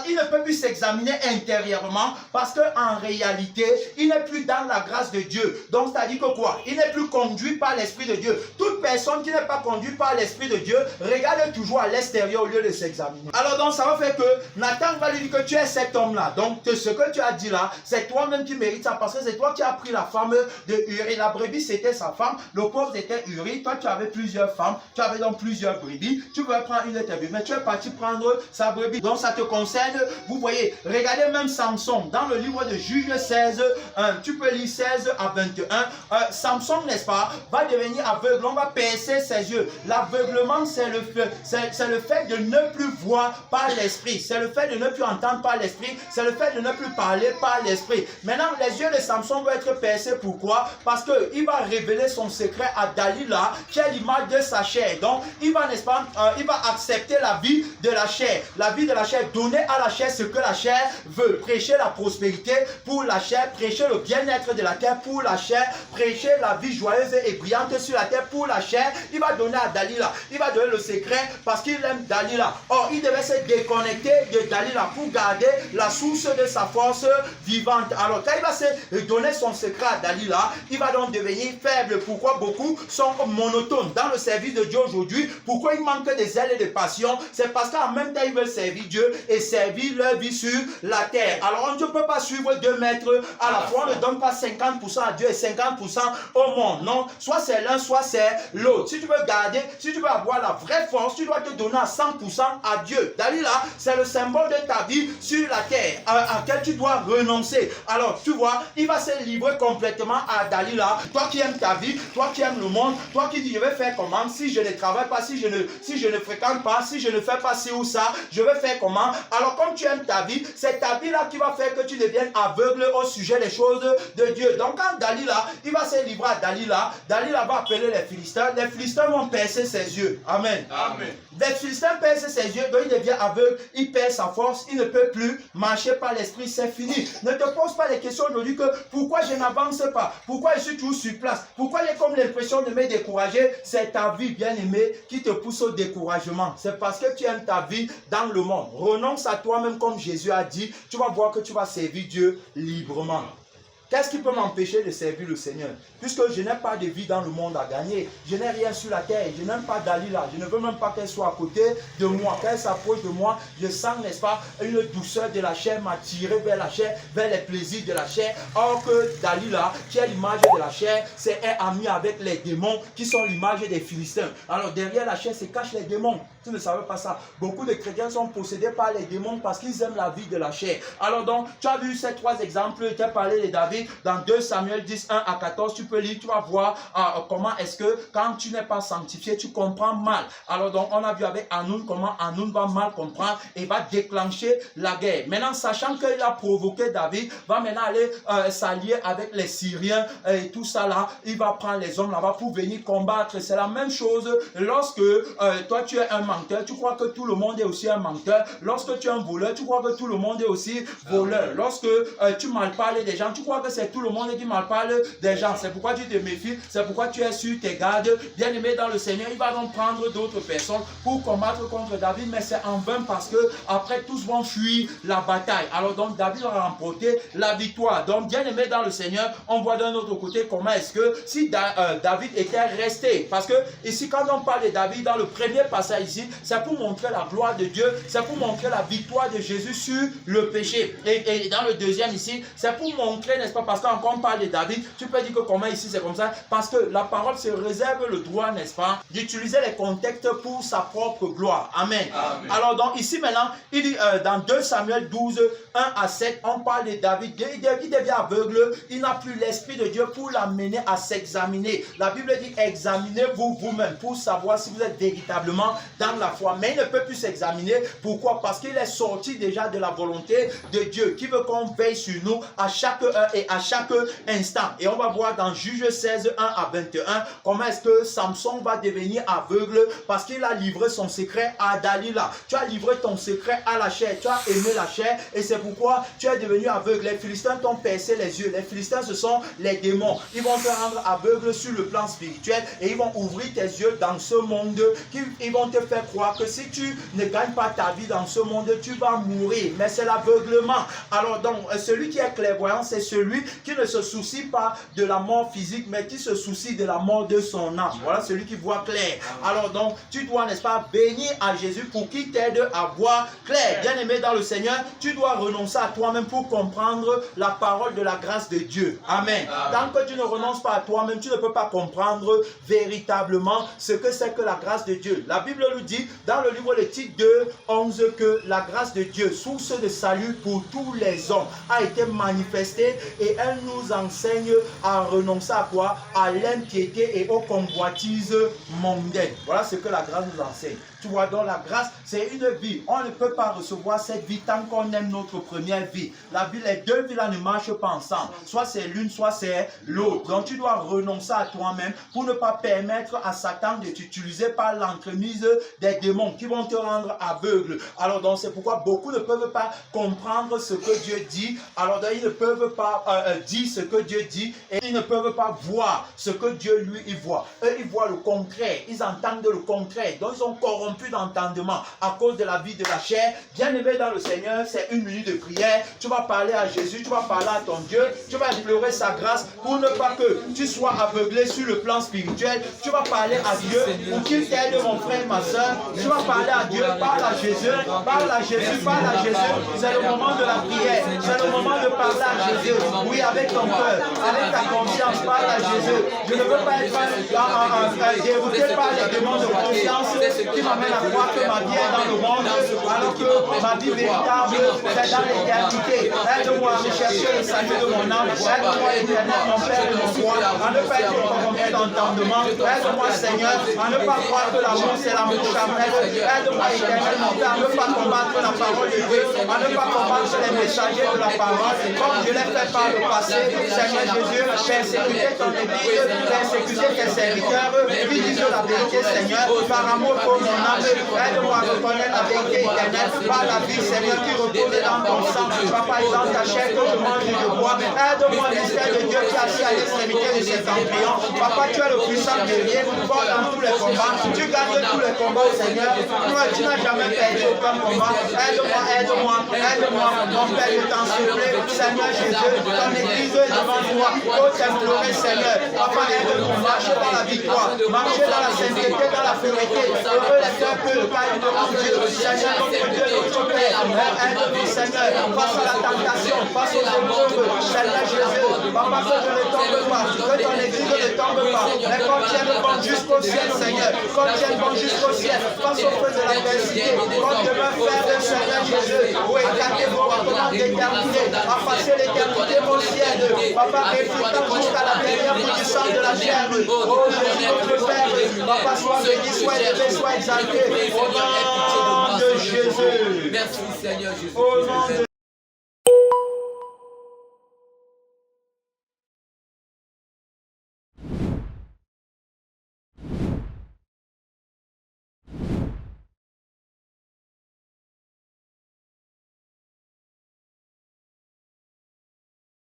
il ne peut plus s'examiner intérieurement parce qu'en réalité, il n'est plus dans la grâce de Dieu. Donc, c'est-à-dire que quoi? Il n'est plus conduit par l'esprit de Dieu. Toute personne qui n'est pas conduite par l'esprit de Dieu regarde toujours à l'extérieur au lieu de s'examiner. Alors donc, ça va faire que Nathan va lui dire que tu es cet homme-là. Donc, ce que tu as dit là, c'est toi-même qui mérites ça parce que c'est toi qui as pris la femme de Uri. La brebis, c'était sa femme. Le pauvre, c'était Uri. Toi, tu avais plusieurs femmes. Tu avais donc plusieurs brebis. Tu veux prendre une de tes brebis, mais tu es parti prendre sa brebis. Donc, ça te concerne. Vous voyez, regardez même Samson. Dans le livre de Juges 16, tu peux lire 16 à 21. Samson, n'est-ce pas, va devenir aveugle. On va percer ses yeux. L'aveuglement, c'est le fait de ne plus voir par l'esprit. C'est le fait de ne plus entendre par l'esprit. C'est le fait de ne plus parler par l'esprit. Maintenant, les yeux de Samson vont être percés. Pourquoi? Parce qu'il va révéler son secret à Dalila, qui est l'image de sa chair. Donc, il va, n'est-ce pas, il va accepter la vie de la chair. La vie de la chair, donner à la chair ce que la chair veut. Prêcher la prospérité pour la chair, prêcher le bien-être de la terre pour la chair, prêcher la vie joyeuse et brillante sur la terre pour la chair. Il va donner à Dalila. Il va donner le secret parce qu'il aime Dalila. Or, il devait se déconnecter de Dalila pour garder la source de sa force vivante. Alors, quand il va se donner son secret à Dalila, il va donc devenir faible. Pourquoi beaucoup sont monotones dans le service de Dieu aujourd'hui? Pourquoi il manque des ailes et de passion? C'est parce qu'en même temps, ils veulent servir Dieu et servir leur vie sur la terre. Alors, on ne peut pas suivre 2 maîtres à la fois. On ne donne pas 50% à Dieu et 50% au monde. Non, soit c'est l'un, soit c'est l'autre. Si tu veux garder, si tu veux avoir la vraie force, tu dois te donner à 100% à Dieu. Dalila, c'est le symbole de ta vie sur la terre à laquelle tu dois renoncer. Alors, tu vois, il va se livrer complètement à Dalila. Toi qui aimes ta vie, toi qui aimes le monde, toi qui dis je vais faire comment si je ne travaille pas, si je ne fréquente pas, si je ne fais pas ci ou ça, je vais faire comment? Alors, comme tu aimes ta vie, c'est ta vie là qui va faire que tu deviennes aveugle au sujet des choses de Dieu. Donc, quand Dalila, il va se livrer à Dalila, Dalila va appeler les Philistins vont percer ses yeux. Amen. Amen. Les Philistins percent ses yeux, donc il devient aveugle, il perd sa force, il ne peut plus marcher par l'esprit, c'est fini. Ne te pose pas les questions aujourd'hui que pourquoi je n'avance pas, pourquoi je suis toujours sur place, pourquoi j'ai comme l'impression de me décourager. C'est ta vie, bien-aimée, qui te pousse au découragement. C'est parce que tu aimes ta vie dans le monde. Renonce à toi-même comme Jésus a dit, tu vas voir que tu vas servir Dieu librement. Qu'est-ce qui peut m'empêcher de servir le Seigneur? Puisque je n'ai pas de vie dans le monde à gagner. Je n'ai rien sur la terre. Je n'aime pas Dalila. Je ne veux même pas qu'elle soit à côté de moi. Quand elle s'approche de moi, je sens, n'est-ce pas, une douceur de la chair m'attirer vers la chair, vers les plaisirs de la chair. Or que Dalila, qui est l'image de la chair, c'est un ami avec les démons qui sont l'image des Philistins. Alors derrière la chair se cachent les démons. Tu ne savais pas ça. Beaucoup de chrétiens sont possédés par les démons parce qu'ils aiment la vie de la chair. Alors donc, tu as vu ces 3 exemples. Tu as parlé de David. Dans 2 Samuel 10, 1 à 14, tu peux lire, tu vas voir comment est-ce que quand tu n'es pas sanctifié, tu comprends mal. Alors donc, on a vu avec Hanoun comment Hanoun va mal comprendre et va déclencher la guerre. Maintenant, sachant qu'il a provoqué David, va maintenant aller s'allier avec les Syriens et tout ça là. Il va prendre les hommes là-bas pour venir combattre. C'est la même chose lorsque toi tu es un menteur, tu crois que tout le monde est aussi un menteur. Lorsque tu es un voleur, tu crois que tout le monde est aussi voleur. Lorsque tu mal parles des gens, tu crois que c'est tout le monde qui mal parle des gens. C'est pourquoi tu te méfies, c'est pourquoi tu es sur tes gardes. Bien aimé dans le Seigneur, il va donc prendre d'autres personnes pour combattre contre David, mais c'est en vain parce que après tous vont fuir la bataille. Alors donc David va remporter la victoire. Donc bien aimé dans le Seigneur, on voit d'un autre côté comment est-ce que si David était resté, parce que ici quand on parle de David dans le premier passage ici, c'est pour montrer la gloire de Dieu, c'est pour montrer la victoire de Jésus sur le péché. Et dans le deuxième ici, c'est pour montrer, n'est-ce pas, parce qu'on parle de David, tu peux dire que comment ici c'est comme ça, parce que la parole se réserve le droit, n'est-ce pas, d'utiliser les contextes pour sa propre gloire. Amen. Amen. Alors donc ici maintenant, il dit dans 2 Samuel 12, 1 à 7, on parle de David, il devient aveugle, il n'a plus l'esprit de Dieu pour l'amener à s'examiner. La Bible dit examinez-vous vous-même pour savoir si vous êtes véritablement dans la foi, mais il ne peut plus s'examiner. Pourquoi? Parce qu'il est sorti déjà de la volonté de Dieu qui veut qu'on veille sur nous à chaque heure et à chaque instant. Et on va voir dans Juge 16, 1 à 21, comment est-ce que Samson va devenir aveugle parce qu'il a livré son secret à Dalila. Tu as livré ton secret à la chair, tu as aimé la chair et c'est pourquoi tu es devenu aveugle. Les Philistins t'ont percé les yeux. Les Philistins, ce sont les démons. Ils vont te rendre aveugle sur le plan spirituel et ils vont ouvrir tes yeux dans ce monde. Ils vont te faire croire que si tu ne gagnes pas ta vie dans ce monde, tu vas mourir. Mais c'est l'aveuglement. Alors donc, celui qui est clairvoyant, c'est celui qui ne se soucie pas de la mort physique, mais qui se soucie de la mort de son âme. Voilà celui qui voit clair. Alors donc, tu dois, n'est-ce pas, bénir à Jésus pour qu'il t'aide à voir clair. Bien aimé dans le Seigneur, tu dois renoncer à toi-même pour comprendre la parole de la grâce de Dieu. Amen. Tant que tu ne renonces pas à toi-même, tu ne peux pas comprendre véritablement ce que c'est que la grâce de Dieu. La Bible nous dit dans le livre de Tite 2, 11 que la grâce de Dieu, source de salut pour tous les hommes, a été manifestée et elle nous enseigne à renoncer à quoi? À l'impiété et aux convoitises mondaines. Voilà ce que la grâce nous enseigne. Tu vois, donc la grâce, c'est une vie. On ne peut pas recevoir cette vie tant qu'on aime notre première vie. La vie, les deux vies là ne marchent pas ensemble. Soit c'est l'une, soit c'est l'autre. Donc tu dois renoncer à toi-même pour ne pas permettre à Satan de t'utiliser par l'entremise des démons qui vont te rendre aveugle. Alors donc c'est pourquoi beaucoup ne peuvent pas comprendre ce que Dieu dit. Alors donc ils ne peuvent pas dire ce que Dieu dit et ils ne peuvent pas voir ce que Dieu lui il voit. Eux ils voient le concret, ils entendent le concret. Donc ils sont corrompus d'entendement à cause de la vie de la chair. Bien aimé dans le Seigneur, c'est une minute de prière. Tu vas parler à Jésus, tu vas parler à ton Dieu, tu vas implorer sa grâce pour ne pas que tu sois aveuglé sur le plan spirituel. Tu vas parler à Dieu pour qu'il t'aide, mon frère, ma soeur. Tu vas parler à Dieu, parle à Jésus, parle à Jésus, parle à Jésus. C'est le moment de la prière, c'est le moment de parler à Jésus. Oui, avec ton cœur, avec ta conscience, parle à Jésus. Je ne veux pas être dérouté par les démons de conscience qui m'amènent à croire que ma vie est dans le monde, alors que ma vie véritable c'est dans l'éternité. Aide-moi à rechercher le salut de mon âme. Aide-moi, éternel, mon Père et mon roi, à ne pas être corrompu d'entendement. Aide-moi, Seigneur, à ne pas croire que l'amour c'est l'amour charnel. Aide-moi, éternel, mon Père, à ne pas combattre la parole de Dieu, à ne pas combattre les messagers de la parole, comme je l'ai fait par le passé. Seigneur Jésus, persécuter ton église, persécuter tes serviteurs, qui disent la vérité, Seigneur, par amour pour mon âme. Aide-moi à reconnaître la vérité éternelle par la vie, Seigneur, qui repose dans ton sang. Papa, et dans ta chair que je mange et je bois. Aide-moi, l'Esprit de Dieu qui est assis à l'extrémité de cet embryon. Papa, tu es le puissant guerrier, fort dans tous les combats. Tu gagnes tous les combats, Seigneur. Tu n'as jamais perdu aucun combat. Aide-moi, aide-moi, aide-moi. Mon Père, je t'en supplie. Seigneur Jésus, ton église est devant toi. Oh, t'implorer, Seigneur. Papa, aide-nous. Marcher dans la victoire. Marcher dans la sainteté, dans la vérité. Heureux les cœurs que le Père de mon Dieu. Seigneur, notre Dieu, notre Père. Aide-nous, Seigneur, face à la tentation, face aux épreuves. Seigneur Jésus, Papa, que je ne tombe pas, que ton église ne tombe pas, mais qu'on tienne bon jusqu'au ciel, Seigneur, qu'on tienne bon jusqu'au ciel, face au feu de l'adversité, qu'on demeure faire de Seigneur Jésus, pour écarter vos rapports d'éternité, à passer l'éternité, mon ciel, Papa, réfléchissant jusqu'à la dernière bout du sang de la chair. Oh Jésus, notre Père, Papa, sois béni, sois élevé, sois exalté, au nom de Jésus. Merci Seigneur Jésus. Au nom de